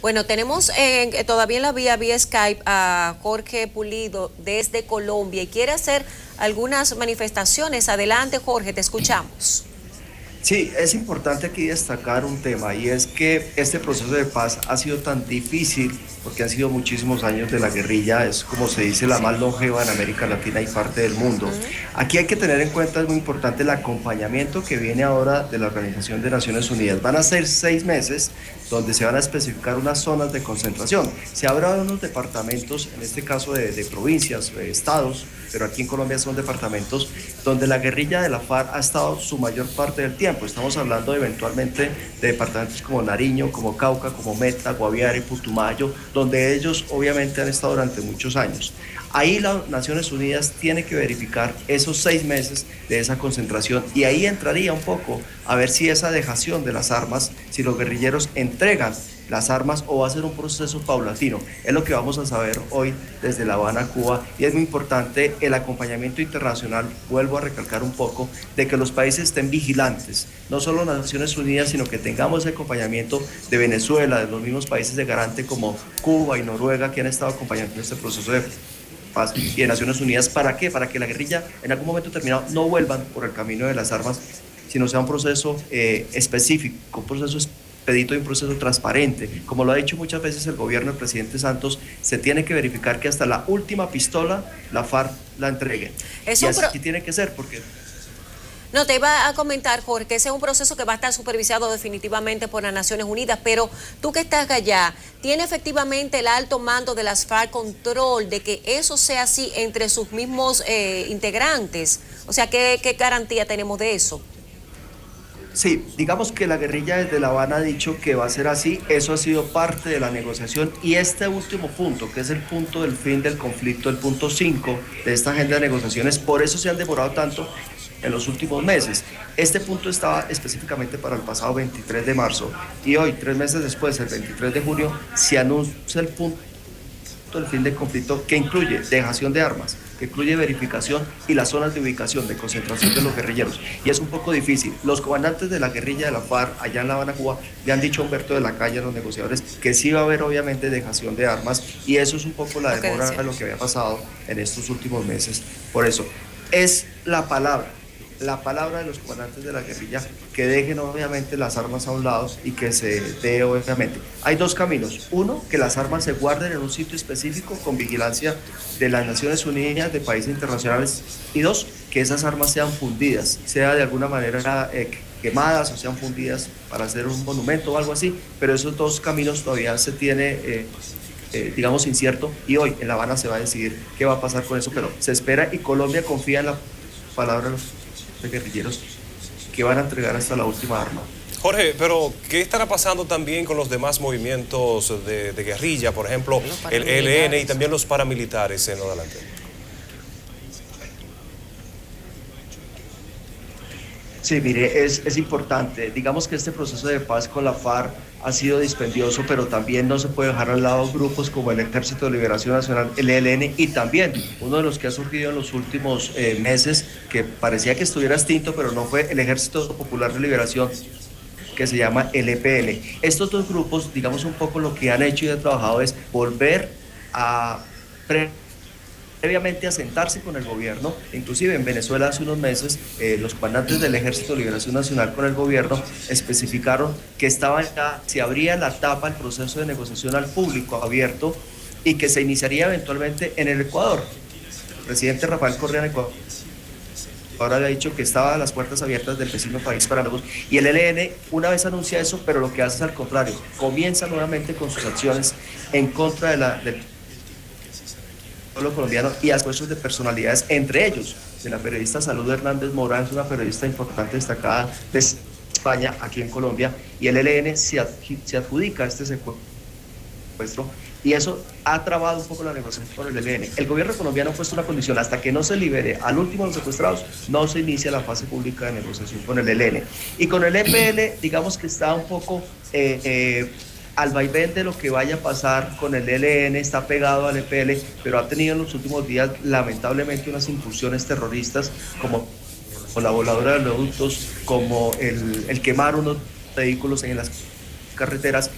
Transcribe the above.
Bueno, tenemos todavía en la vía Skype a Jorge Pulido desde Colombia y quiere hacer algunas manifestaciones. Adelante, Jorge, te escuchamos. Sí, es importante aquí destacar un tema y es que este proceso de paz ha sido tan difícil porque han sido muchísimos años de la guerrilla, es como se dice la más longeva en América Latina y parte del mundo. Ujú. Aquí hay que tener en cuenta, es muy importante el acompañamiento que viene ahora de la Organización de Naciones Unidas. Van a ser 6 meses donde se van a especificar unas zonas de concentración. Se habla unos departamentos, en este caso de provincias, de estados, pero aquí en Colombia son departamentos donde la guerrilla de la FARC ha estado su mayor parte del tiempo. Estamos hablando eventualmente de departamentos como Nariño, como Cauca, como Meta, Guaviare, Putumayo, donde ellos obviamente han estado durante muchos años. Ahí las Naciones Unidas tiene que verificar esos 6 meses de esa concentración y ahí entraría un poco a ver si esa dejación de las armas, si los guerrilleros entregan las armas o va a ser un proceso paulatino. Es lo que vamos a saber hoy desde La Habana, Cuba, y es muy importante el acompañamiento internacional, vuelvo a recalcar un poco, de que los países estén vigilantes, no solo Naciones Unidas, sino que tengamos ese acompañamiento de Venezuela, de los mismos países de garante como Cuba y Noruega que han estado acompañando este proceso de paz y de Naciones Unidas. ¿Para qué? Para que la guerrilla en algún momento determinado no vuelvan por el camino de las armas, sino sea un proceso específico, un proceso expedito y un proceso transparente. Como lo ha dicho muchas veces el gobierno del presidente Santos, se tiene que verificar que hasta la última pistola la FARC la entregue. Es Y un así pro- tiene que ser, porque No, te iba a comentar, Jorge, que ese es un proceso que va a estar supervisado definitivamente por las Naciones Unidas, pero tú que estás allá, ¿tiene efectivamente el alto mando de las FARC control de que eso sea así entre sus mismos integrantes? O sea, ¿qué garantía tenemos de eso? sí, digamos que la guerrilla desde La Habana ha dicho que va a ser así, eso ha sido parte de la negociación y este último punto, que es el punto del fin del conflicto, el punto 5 de esta agenda de negociaciones, por eso se han demorado tanto en los últimos meses. Este punto estaba específicamente para el pasado 23 de marzo y hoy, 3 meses después, el 23 de junio, se anuncia el punto del fin del conflicto que incluye dejación de armas, que incluye verificación y las zonas de ubicación, de concentración de los guerrilleros. Y es un poco difícil. Los comandantes de la guerrilla de la FARC allá en La Habana, Cuba, le han dicho a Humberto de la Calle, a los negociadores, que sí va a haber obviamente dejación de armas y eso es un poco la Lo que demora decía. de lo que había pasado en estos últimos meses. Por eso, es la palabra de los comandantes de la guerrilla, que dejen obviamente las armas a un lado y que se dé obviamente. Hay dos caminos. Uno, que las armas se guarden en un sitio específico con vigilancia de las Naciones Unidas, de países internacionales. Y dos, que esas armas sean fundidas, sea de alguna manera quemadas o sean fundidas para hacer un monumento o algo así. Pero esos dos caminos todavía se tiene... digamos incierto y hoy en La Habana se va a decidir qué va a pasar con eso, pero se espera y Colombia confía en la palabra de los guerrilleros que van a entregar hasta la última arma. Jorge, pero ¿qué estará pasando también con los demás movimientos de guerrilla, por ejemplo, Los el ELN y paramilitares. también los paramilitares en lo adelante? Sí, mire, es importante. Digamos que este proceso de paz con la FARC ha sido dispendioso, pero también no se puede dejar al lado grupos como el Ejército de Liberación Nacional, el ELN, y también uno de los que ha surgido en los últimos meses, que parecía que estuviera extinto, pero no fue, el Ejército Popular de Liberación, que se llama el EPL. Estos dos grupos, digamos un poco lo que han hecho y han trabajado es volver a previamente a sentarse con el gobierno. Inclusive en Venezuela hace unos meses los comandantes del Ejército de Liberación Nacional con el gobierno especificaron que estaba ya, se abría la etapa, el proceso de negociación al público abierto y que se iniciaría eventualmente en el Ecuador. El presidente Rafael Correa en Ecuador ahora le ha dicho que estaba a las puertas abiertas del vecino país para luego, y el ELN una vez anuncia eso, pero lo que hace es al contrario, comienza nuevamente con sus acciones en contra del pueblo colombiano y a esfuerzos de personalidades, entre ellos de la periodista Salud Hernández Morán, es una periodista importante destacada de España, aquí en Colombia, y el ELN se adjudica este secuestro y eso ha trabado un poco la negociación con el ELN. El gobierno colombiano ha puesto una condición: hasta que no se libere al último de los secuestrados, no se inicia la fase pública de negociación con el ELN. Y con el EPL, digamos que está un poco al vaivén de lo que vaya a pasar con el ELN, está pegado al EPL, pero ha tenido en los últimos días lamentablemente unas incursiones terroristas como la voladora de oleoductos, como el quemar unos vehículos en las carreteras,